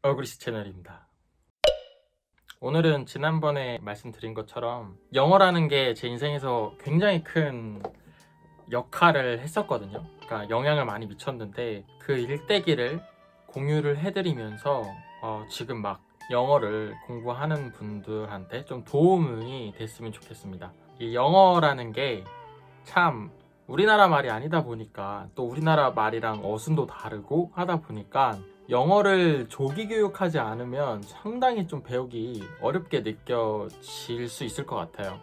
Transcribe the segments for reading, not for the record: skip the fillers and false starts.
얼굴이시 채널입니다. 오늘은 지난번에 말씀드린 것처럼 영어라는 게 제 인생에서 굉장히 큰 역할을 했었거든요. 그러니까 영향을 많이 미쳤는데 그 일대기를 공유를 해드리면서 지금 막 영어를 공부하는 분들한테 좀 도움이 됐으면 좋겠습니다. 이 영어라는 게 참 우리나라 말이 아니다 보니까 또 우리나라 말이랑 어순도 다르고 하다 보니까 영어를 조기 교육하지 않으면 상당히 좀 배우기 어렵게 느껴질 수 있을 것 같아요.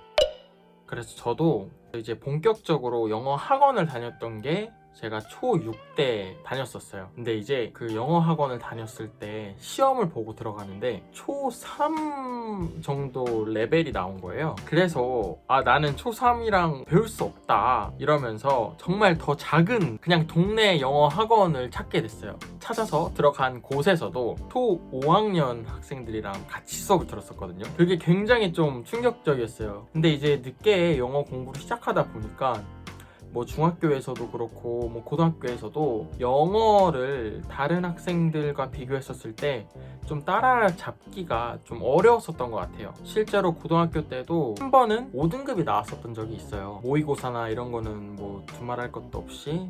그래서 저도 이제 본격적으로 영어 학원을 다녔던 게 제가 초6 때 다녔었어요. 근데 이제 그 영어 학원을 다녔을 때 시험을 보고 들어가는데 초3 정도 레벨이 나온 거예요. 그래서 나는 초3이랑 배울 수 없다 이러면서 정말 더 작은 그냥 동네 영어 학원을 찾게 됐어요. 찾아서 들어간 곳에서도 초5학년 학생들이랑 같이 수업을 들었었거든요. 그게 굉장히 좀 충격적이었어요. 근데 이제 늦게 영어 공부를 시작하다 보니까 뭐 중학교에서도 그렇고 뭐 고등학교에서도 영어를 다른 학생들과 비교했었을 때 좀 따라잡기가 좀 어려웠었던 것 같아요. 실제로 고등학교 때도 한 번은 5등급이 나왔었던 적이 있어요. 모의고사나 이런 거는 뭐 두말할 것도 없이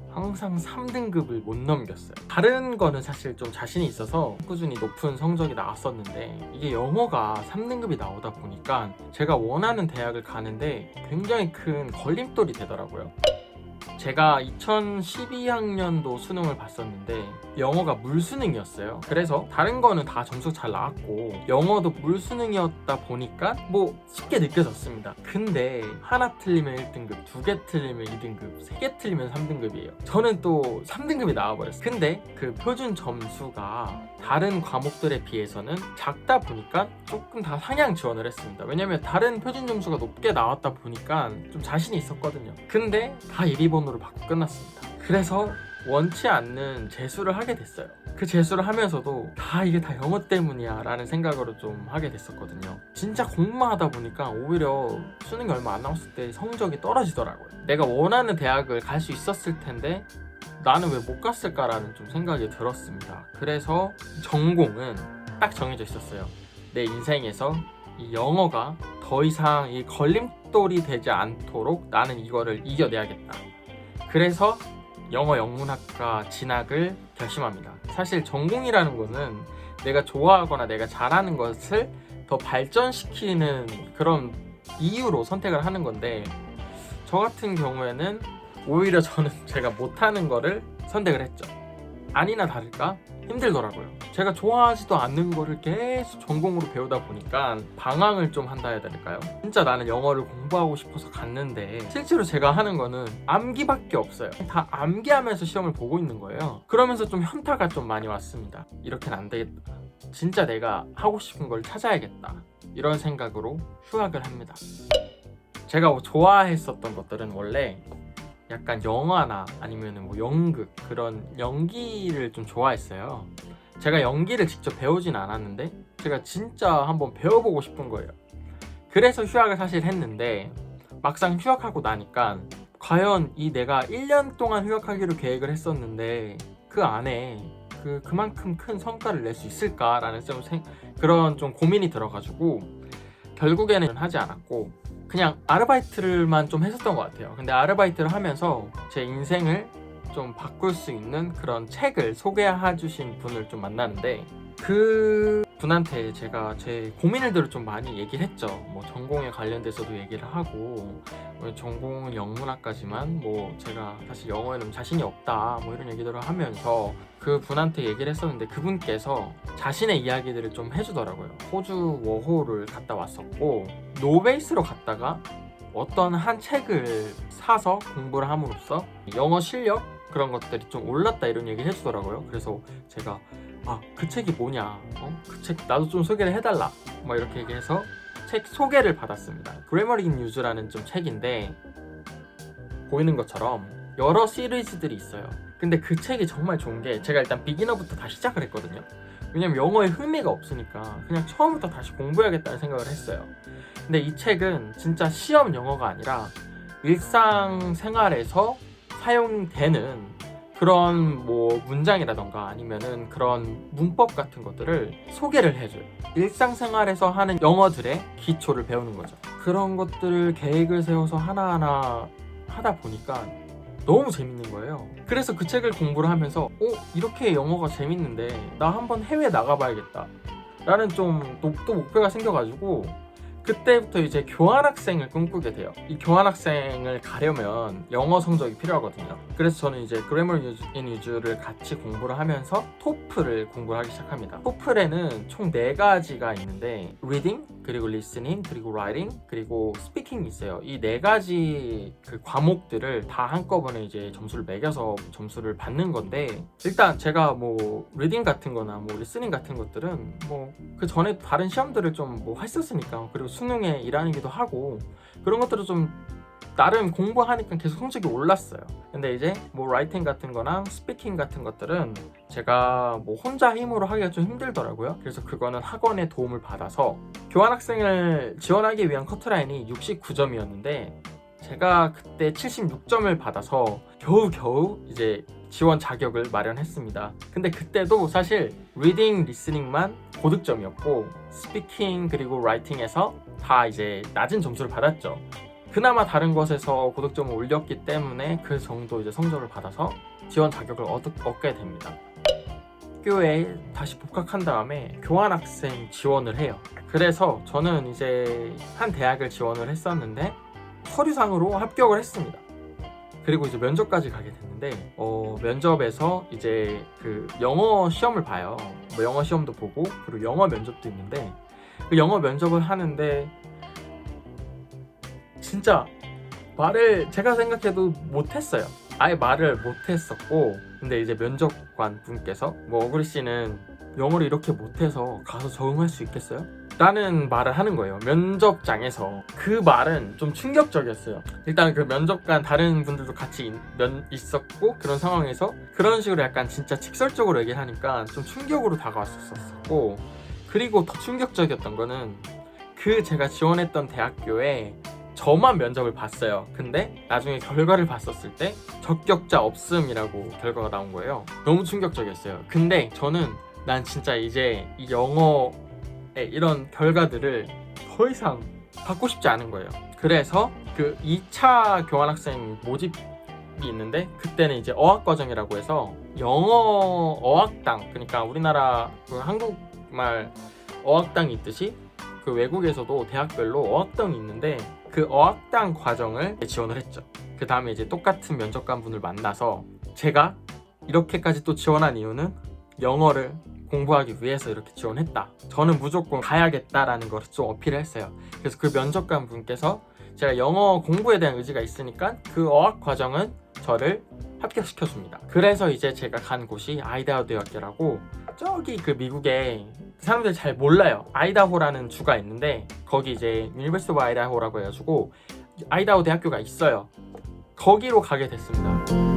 항상 3등급을 못 넘겼어요. 다른 거는 사실 좀 자신이 있어서 꾸준히 높은 성적이 나왔었는데 이게 영어가 3등급이 나오다 보니까 제가 원하는 대학을 가는데 굉장히 큰 걸림돌이 되더라고요. 제가 2012학년도 수능을 봤었는데 영어가 물수능이었어요. 그래서 다른 거는 다 점수 잘 나왔고 영어도 물수능이었다 보니까 뭐 쉽게 느껴졌습니다. 근데 하나 틀리면 1등급, 두 개 틀리면 2등급, 세 개 틀리면 3등급이에요. 저는 또 3등급이 나와버렸어요. 근데 그 표준 점수가 다른 과목들에 비해서는 작다 보니까 조금 다 상향 지원을 했습니다. 왜냐면 다른 표준 점수가 높게 나왔다 보니까 좀 자신이 있었거든요. 근데 다 예비번호를 받고 끝났습니다. 그래서 원치 않는 재수를 하게 됐어요. 그 재수를 하면서도 이게 다 영어 때문이야 라는 생각으로 좀 하게 됐었거든요. 진짜 공부만 하다 보니까 오히려 수능이 얼마 안 남았을 때 성적이 떨어지더라고요. 내가 원하는 대학을 갈 수 있었을 텐데 나는 왜 못 갔을까라는 좀 생각이 들었습니다. 그래서 전공은 딱 정해져 있었어요. 내 인생에서 이 영어가 더 이상 이 걸림돌이 되지 않도록 나는 이거를 이겨내야겠다. 그래서 영어 영문학과 진학을 결심합니다. 사실 전공이라는 거는 내가 좋아하거나 내가 잘하는 것을 더 발전시키는 그런 이유로 선택을 하는 건데 저 같은 경우에는 오히려 저는 제가 못하는 거를 선택을 했죠. 아니나 다를까 힘들더라고요. 제가 좋아하지도 않는 거를 계속 전공으로 배우다 보니까 방황을 좀 한다 해야 될까요? 진짜 나는 영어를 공부하고 싶어서 갔는데 실제로 제가 하는 거는 암기밖에 없어요. 다 암기하면서 시험을 보고 있는 거예요. 그러면서 좀 현타가 좀 많이 왔습니다. 이렇게는 안 되겠다. 진짜 내가 하고 싶은 걸 찾아야겠다. 이런 생각으로 휴학을 합니다. 제가 좋아했었던 것들은 원래 약간 영화나 아니면 뭐 연극 그런 연기를 좀 좋아했어요. 제가 연기를 직접 배우진 않았는데 제가 진짜 한번 배워보고 싶은 거예요. 그래서 휴학을 사실 했는데 막상 휴학하고 나니까 과연 이 내가 1년 동안 휴학하기로 계획을 했었는데 그 안에 그만큼 큰 성과를 낼 수 있을까라는 그런 좀 고민이 들어가지고 결국에는 하지 않았고 그냥 아르바이트를만 좀 했었던 것 같아요. 근데 아르바이트를 하면서 제 인생을 좀 바꿀 수 있는 그런 책을 소개해 주신 분을 좀 만나는데 그 분한테 제가 제 고민들을 좀 많이 얘기를 했죠. 뭐 전공에 관련돼서도 얘기를 하고 전공은 영문학까지만 뭐 제가 사실 영어에는 자신이 없다 뭐 이런 얘기들을 하면서 그 분한테 얘기를 했었는데 그분께서 자신의 이야기들을 좀 해주더라고요. 호주 워홀을 갔다 왔었고 노베이스로 갔다가 어떤 한 책을 사서 공부를 함으로써 영어 실력 그런 것들이 좀 올랐다 이런 얘기를 해주더라고요. 그래서 제가 그 책이 뭐냐 그 책 나도 좀 소개를 해달라 막 이렇게 얘기해서 책 소개를 받았습니다. 그래머리 인 유즈라는 좀 책인데 보이는 것처럼 여러 시리즈들이 있어요. 근데 그 책이 정말 좋은 게 제가 일단 비기너부터 다 시작을 했거든요. 왜냐면 영어에 흥미가 없으니까 그냥 처음부터 다시 공부해야겠다는 생각을 했어요. 근데 이 책은 진짜 시험 영어가 아니라 일상생활에서 사용되는 그런 뭐 문장이라던가 아니면은 그런 문법 같은 것들을 소개를 해줘요. 일상생활에서 하는 영어들의 기초를 배우는 거죠. 그런 것들을 계획을 세워서 하나하나 하다 보니까 너무 재밌는 거예요. 그래서 그 책을 공부를 하면서 이렇게 영어가 재밌는데 나 한번 해외 나가봐야겠다 라는 좀 또 목표가 생겨가지고 그때부터 이제 교환학생을 꿈꾸게 돼요. 이 교환학생을 가려면 영어 성적이 필요하거든요. 그래서 저는 이제 그래머 인 유즈를 같이 공부를 하면서 토플을 공부를 하기 시작합니다. 토플에는 총 4가지가 있는데 리딩, 그리고 리스닝, 그리고 라이팅, 그리고 스피킹이 있어요. 이 4가지 그 과목들을 다 한꺼번에 이제 점수를 매겨서 점수를 받는 건데, 일단 제가 뭐 리딩 같은 거나 뭐 리스닝 같은 것들은 뭐 그 전에 다른 시험들을 좀 뭐 했었으니까, 그리고 수능에 일하기도 하고 그런 것들을 좀 나름 공부하니까 계속 성적이 올랐어요. 근데 이제 뭐 라이팅 같은 거랑 스피킹 같은 것들은 제가 뭐 혼자 힘으로 하기가 좀 힘들더라고요. 그래서 그거는 학원의 도움을 받아서 교환학생을 지원하기 위한 커트라인이 69점이었는데 제가 그때 76점을 받아서 겨우겨우 이제 지원 자격을 마련했습니다. 근데 그때도 사실 리딩, 리스닝만 고득점이었고 스피킹 그리고 라이팅에서 다 이제 낮은 점수를 받았죠. 그나마 다른 것에서 고득점을 올렸기 때문에 그 정도 이제 성적을 받아서 지원 자격을 얻게 됩니다. 학교에 다시 복학한 다음에 교환학생 지원을 해요. 그래서 저는 이제 한 대학을 지원을 했었는데 서류상으로 합격을 했습니다. 그리고 이제 면접까지 가게 됐는데 면접에서 이제 그 영어 시험을 봐요. 뭐 영어 시험도 보고 그리고 영어 면접도 있는데 그 영어 면접을 하는데 진짜 말을 제가 생각해도 못했어요. 아예 말을 못했었고, 근데 이제 면접관 분께서 뭐 어그리 씨는 영어를 이렇게 못해서 가서 적응할 수 있겠어요? 라는 말을 하는 거예요. 면접장에서. 그 말은 좀 충격적이었어요. 일단 그 면접관 다른 분들도 같이 있었고 그런 상황에서 그런 식으로 약간 진짜 직설적으로 얘기를 하니까 좀 충격으로 다가왔었고, 그리고 더 충격적이었던 거는 그 제가 지원했던 대학교에 저만 면접을 봤어요. 근데 나중에 결과를 봤었을 때 적격자 없음이라고 결과가 나온 거예요. 너무 충격적이었어요. 근데 저는 난 진짜 이제 이 영어의 이런 결과들을 더 이상 받고 싶지 않은 거예요. 그래서 그 2차 교환학생 모집이 있는데 그때는 이제 어학과정이라고 해서 영어 어학당, 그러니까 우리나라 그 한국말 어학당이 있듯이 그 외국에서도 대학별로 어학당이 있는데 그 어학당 과정을 지원을 했죠. 그 다음에 이제 똑같은 면접관 분을 만나서 제가 이렇게까지 또 지원한 이유는 영어를 공부하기 위해서 이렇게 지원했다. 저는 무조건 가야겠다라는 걸 좀 어필을 했어요. 그래서 그 면접관 분께서 제가 영어 공부에 대한 의지가 있으니까 그 어학 과정은 저를 합격시켜줍니다. 그래서 이제 제가 간 곳이 아이다호 대학교라고, 저기 그 미국에 사람들 잘 몰라요. 아이다호라는 주가 있는데 거기 이제 유니버시티 오브 아이다호라고 해가지고 아이다호 대학교가 있어요. 거기로 가게 됐습니다.